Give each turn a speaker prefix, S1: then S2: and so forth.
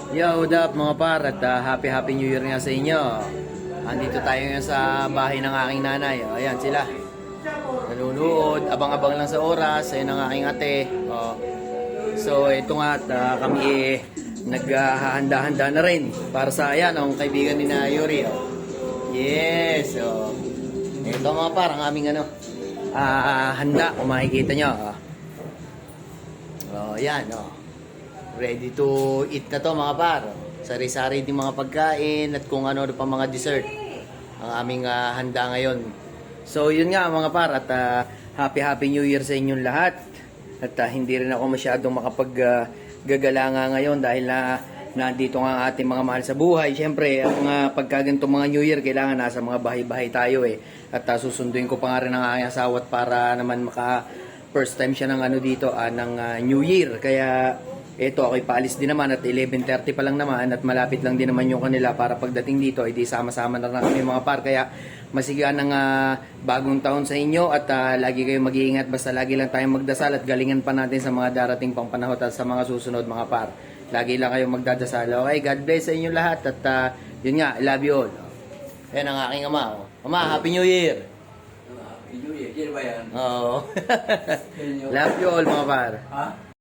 S1: Yo, what up mga par at happy New Year nga sa inyo. Andito tayo ngayon sa bahay ng aking nanay. Ayan sila. Nanonood, abang-abang lang sa oras. Ayun ang aking ate. So ito nga at kami naghahanda-handa na rin para sa ayan ang kaibigan ni na Yuri. Yes. So ito mga par ang aming handa kung makikita nyo. Yan. Ready to eat na to mga par. Sari-sari din mga pagkain at kung ano pa mga dessert ang aming handa ngayon. So yun nga mga par at happy New Year sa inyong lahat. At hindi rin ako masyadong makapaggagala nga ngayon dahil nandito nga ang ating mga mahal sa buhay. Siyempre, ang pagkagantong mga New Year, kailangan nasa mga bahay-bahay tayo At susunduin ko pa nga rin ang aking asawa para naman first time siya ng dito, ng New Year. Kaya ito, ako'y paalis din naman at 11:30 pa lang naman at malapit lang din naman yung kanila para pagdating dito ay di sama-sama na kami mga par. Kaya masigaan ng bagong taon sa inyo at lagi kayong mag-iingat, basta lagi lang tayong magdasal at galingan pa natin sa mga darating pang panahon at sa mga susunod mga par. Lagi lang kayong magdadasal. Okay, God bless sa inyo lahat at yun nga, I love you all. Ayan ang aking ama. Ama, Happy New Year!
S2: Happy New Year, ba yan?
S1: Oo. Love you all mga par.
S2: Ha?